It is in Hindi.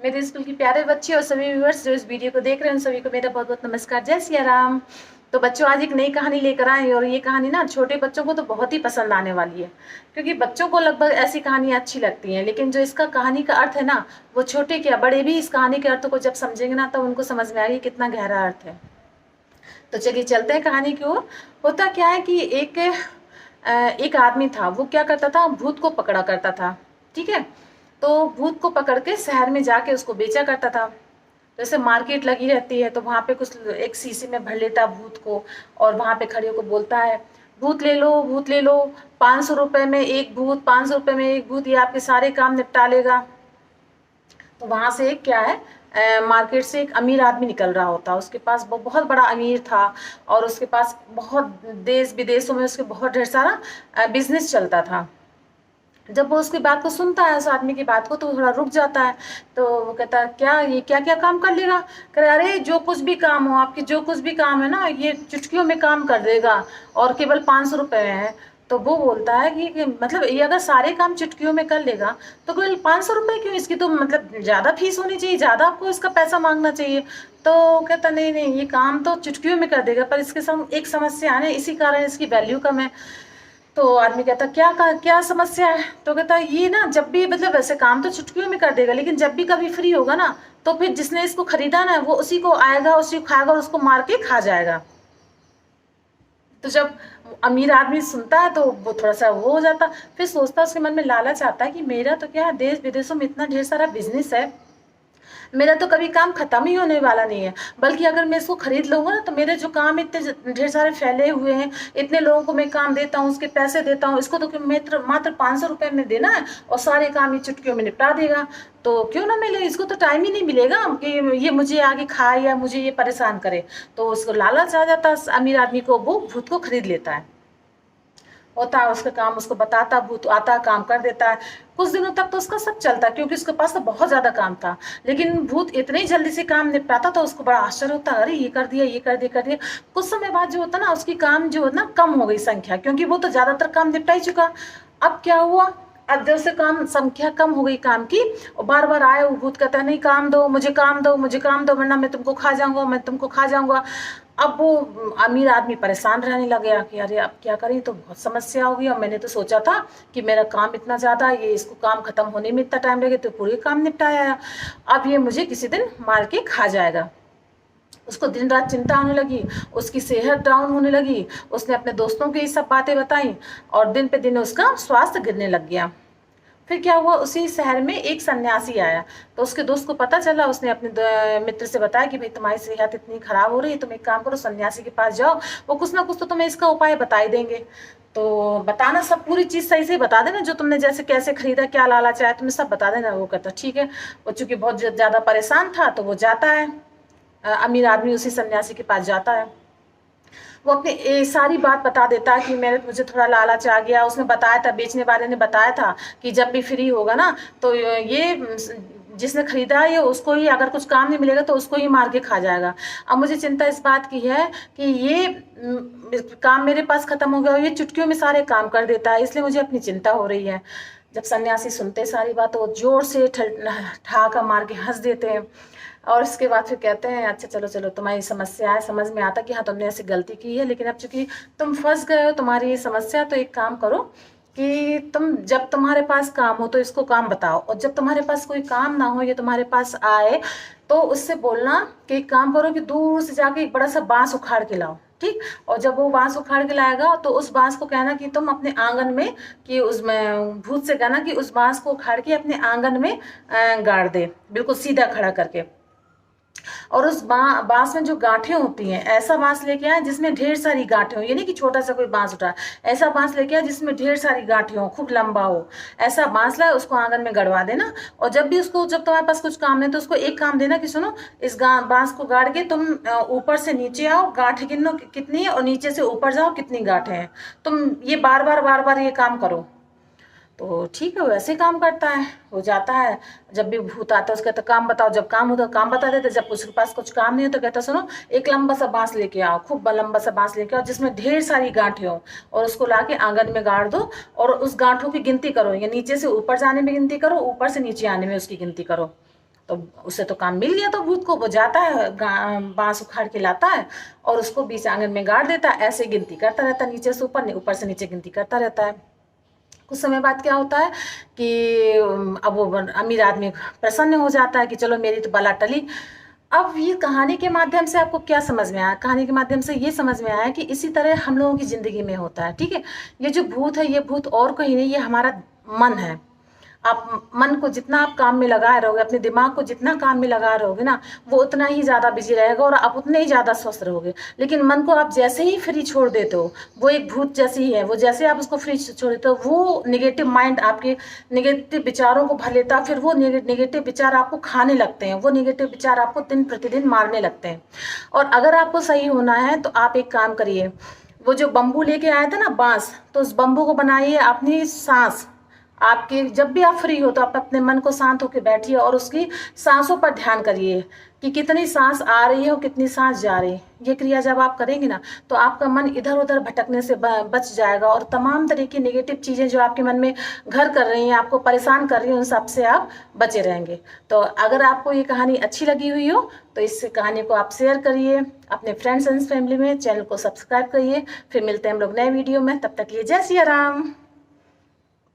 मेरे स्कूल की प्यारे बच्चे और सभी व्यूअर्स जो इस वीडियो को देख रहे हैं उन सभी को मेरा बहुत बहुत नमस्कार। जय सिया राम। तो बच्चों, आज एक नई कहानी लेकर आए और ये कहानी ना छोटे बच्चों को तो बहुत ही पसंद आने वाली है, क्योंकि बच्चों को लगभग ऐसी कहानियां अच्छी लगती हैं, लेकिन जो इसका कहानी का अर्थ है ना, वो छोटे क्या बड़े भी इस कहानी के अर्थ को जब समझेंगे ना तो उनको समझ में आएगी कितना गहरा अर्थ है। तो चलिए चलते हैं कहानी की ओर। होता क्या है कि एक आदमी था। वो क्या करता था, भूत को पकड़ा करता था। ठीक है। तो भूत को पकड़ के शहर में जाके उसको बेचा करता था। जैसे मार्केट लगी रहती है तो वहां पे कुछ एक शीशी में भर लेता भूत को, और वहां पे खड़े होकर बोलता है, भूत ले लो, भूत ले लो, 500 रुपए में एक भूत, 500 रुपए में एक भूत, ये आपके सारे काम निपटा लेगा। तो वहां से एक क्या है, मार्केट से एक अमीर आदमी निकल रहा होता। उसके पास वो बहुत बड़ा अमीर था, और उसके पास बहुत देश विदेशों में उसके बहुत ढेर सारा बिजनेस चलता था। जब वो उसकी बात को सुनता है, उस आदमी की बात को, तो थोड़ा रुक जाता है। तो वो कहता है, क्या ये क्या क्या काम कर लेगा? कह रहे, अरे जो कुछ भी काम हो, आपकी जो कुछ भी काम है ना, ये चुटकियों में काम कर देगा, और केवल 500 रुपए में है। तो वो बोलता है कि मतलब ये अगर सारे काम चुटकियों में कर लेगा तो केवल 500 रुपए क्यों? इसकी तो मतलब ज्यादा फीस होनी चाहिए, ज्यादा आपको इसका पैसा मांगना चाहिए। तो कहता, नहीं नहीं, ये काम तो चुटकियों में कर देगा, पर इसके संग एक समस्या है, इसी कारण इसकी वैल्यू कम है। तो आदमी कहता, क्या समस्या है? तो कहता, ये ना जब भी मतलब वैसे काम तो चुटकियों में कर देगा, लेकिन जब भी कभी फ्री होगा ना, तो फिर जिसने इसको खरीदा ना, वो उसी को आएगा, उसी को खाएगा और उसको मार के खा जाएगा। तो जब अमीर आदमी सुनता है तो वो थोड़ा सा वो हो जाता, फिर सोचता, उसके मन में लालच आता है कि मेरा तो क्या है, देश विदेशों में इतना ढेर सारा बिजनेस है, मेरा तो कभी काम खत्म ही होने वाला नहीं है। बल्कि अगर मैं इसको खरीद लूंगा ना, तो मेरे जो काम इतने ढेर सारे फैले हुए हैं, इतने लोगों को मैं काम देता हूँ, उसके पैसे देता हूँ, इसको तो मात्र 500 रुपए में देना है, और सारे काम ये चुटकियों में निपटा देगा। तो क्यों ना मिले, इसको तो टाइम ही नहीं मिलेगा कि ये मुझे आगे खाए या मुझे ये परेशान करे। तो उसको लालच आ जाता, अमीर आदमी को, वो भूत को खरीद लेता है। होता है उसका काम, उसको बताता, भूत आता, काम कर देता है। कुछ दिनों तक तो उसका सब चलता, क्योंकि उसके पास तो बहुत ज्यादा काम था। लेकिन भूत इतनी जल्दी से काम निपटाता तो उसको बड़ा आश्चर्य होता, अरे ये कर दिया, ये कर दिया, कर दिया। कुछ समय बाद जो होता ना, उसकी काम जो है ना कम हो गई संख्या, क्योंकि वो तो ज्यादातर काम निपटा ही चुका। अब क्या हुआ, अब जब से काम संख्या कम हो गई काम की, और बार बार आए वो भूत, कहता है, नहीं काम दो, मुझे काम दो, मुझे काम दो, वरना मैं तुमको खा जाऊंगा, मैं तुमको खा जाऊंगा। अब वो अमीर आदमी परेशान रहने लग गया कि अरे अब क्या करें, तो बहुत समस्या हो गई, और मैंने तो सोचा था कि मेरा काम इतना ज्यादा, ये इसको काम खत्म होने में इतना टाइम लगे तो पूरे काम निपटाया है, अब ये मुझे किसी दिन मार के खा जाएगा। उसको दिन रात चिंता होने लगी, उसकी सेहत डाउन होने लगी। उसने अपने दोस्तों को ये सब बातें बताई, और दिन पे दिन उसका स्वास्थ्य गिरने लग गया। फिर क्या हुआ, उसी शहर में एक सन्यासी आया। तो उसके दोस्त को पता चला, उसने अपने मित्र से बताया कि भाई तुम्हारी सेहत इतनी खराब हो रही है, तुम एक काम करो, सन्यासी के पास जाओ, वो कुछ ना कुछ तो तुम्हें इसका उपाय बता ही देंगे। तो बताना, सब पूरी चीज सही से बता देना, जो तुमने जैसे कैसे खरीदा, क्या लालच आया, तुम्हें सब बता देना। वो कहता ठीक है। वो चूंकि बहुत ज्यादा परेशान था, तो वो जाता है, अमीर आदमी उसी सन्यासी के पास जाता है। वो अपनी सारी बात बता देता है कि मुझे थोड़ा लालच आ गया। उसने बताया था, बेचने वाले ने बताया था कि जब भी फ्री होगा ना, तो ये जिसने खरीदा है, ये उसको ही, अगर कुछ काम नहीं मिलेगा तो उसको ही मार के खा जाएगा। अब मुझे चिंता इस बात की है कि ये काम मेरे पास खत्म हो गया, और ये चुटकियों में सारे काम कर देता है, इसलिए मुझे अपनी चिंता हो रही है। जब सन्यासी सुनते सारी बात, तो जोर से ठहाका मार के हंस देते हैं, और उसके बाद फिर कहते हैं, अच्छा चलो चलो, तुम्हारी समस्या है, समझ में आता कि हाँ तुमने ऐसी गलती की है, लेकिन अब चूंकि तुम फंस गए हो, तुम्हारी ये समस्या, तो एक काम करो कि तुम जब तुम्हारे पास काम हो तो इसको काम बताओ, और जब तुम्हारे पास कोई काम ना हो, ये तुम्हारे पास आए, तो उससे बोलना कि एक काम करो कि दूर से जाके एक बड़ा सा बांस उखाड़ के लाओ। ठीक। और जब वो बांस उखाड़ के लाएगा, तो उस बांस को कहना कि तुम अपने आंगन में, कि उसमें भूत से कहना कि उस बांस को उखाड़ के अपने आंगन में गाड़ दे, बिल्कुल सीधा खड़ा करके। और उस बांस में जो गांठें होती हैं, ऐसा बांस लेके आए जिसमें ढेर सारी गांठें हो, ये नहीं कि छोटा सा कोई बांस उठा, ऐसा बांस लेके आए जिसमें ढेर सारी गांठें हो, खूब लंबा हो। ऐसा बांस लाए, उसको आंगन में गड़वा देना। और जब तुम्हारे पास कुछ काम नहीं, तो उसको एक काम देना कि सुनो, इस बांस को गाड़ के तुम ऊपर से नीचे आओ, गांठें गिनो कितनी है, और नीचे से ऊपर जाओ कितनी गांठें हैं। तुम ये बार बार ये काम करो। तो ठीक है, वो ऐसे काम करता है, हो जाता है। जब भी भूत आता है, उसका तो काम बताओ, जब काम होता है काम बता देते, जब उसके पास कुछ काम नहीं हो तो कहता, सुनो, एक लंबा सा बांस लेके आओ, खूब लंबा सा बांस लेके आओ जिसमें ढेर सारी गांठें हो, और उसको लाके आंगन में गाड़ दो, और उस गांठों की गिनती करो, या नीचे से ऊपर जाने में गिनती करो, ऊपर से नीचे आने में उसकी गिनती करो। तो उसे तो काम मिल गया, तो भूत को वो जाता है बांस उखाड़ के लाता है और उसको बीच आंगन में गाड़ देता है, ऐसे गिनती करता रहता है, नीचे से ऊपर, ऊपर से नीचे गिनती करता रहता है। कुछ समय बाद क्या होता है कि अब वो अमीर आदमी प्रसन्न हो जाता है कि चलो मेरी तो बला टली। अब ये कहानी के माध्यम से आपको क्या समझ में आया? कहानी के माध्यम से ये समझ में आया कि इसी तरह हम लोगों की जिंदगी में होता है, ठीक है। ये जो भूत है, ये भूत और कहीं नहीं, ये हमारा मन है। आप मन को जितना आप काम में लगाए रहोगे, अपने दिमाग को जितना काम में लगा रहोगे ना, वो उतना ही ज़्यादा बिजी रहेगा और आप उतने ही ज़्यादा स्वस्थ रहोगे। लेकिन मन को आप जैसे ही फ्री छोड़ देते हो, वो एक भूत जैसी ही है, वो जैसे आप उसको फ्री छोड़ देते हो, वो निगेटिव माइंड आपके निगेटिव विचारों को भर लेता है। फिर वो निगेटिव विचार आपको खाने लगते हैं, वो निगेटिव विचार आपको दिन प्रतिदिन मारने लगते हैं। और अगर आपको सही होना है तो आप एक काम करिए, वो जो बम्बू लेके आए थे ना, बांस, तो उस बम्बू को बनाइए अपनी सांस। आपके जब भी आप फ्री हो तो आप अपने मन को शांत होकर बैठिए और उसकी सांसों पर ध्यान करिए कि कितनी सांस आ रही है और कितनी सांस जा रही है। ये क्रिया जब आप करेंगे ना, तो आपका मन इधर उधर भटकने से बच जाएगा और तमाम तरह की नेगेटिव चीज़ें जो आपके मन में घर कर रही हैं, आपको परेशान कर रही हैं, उन सब से आप बचे रहेंगे। तो अगर आपको ये कहानी अच्छी लगी हुई हो तो इस कहानी को आप शेयर करिए अपने फ्रेंड्स एंड फैमिली में, चैनल को सब्सक्राइब करिए। फिर मिलते हैं हम लोग नए वीडियो में, तब तक के लिए जय सिया राम।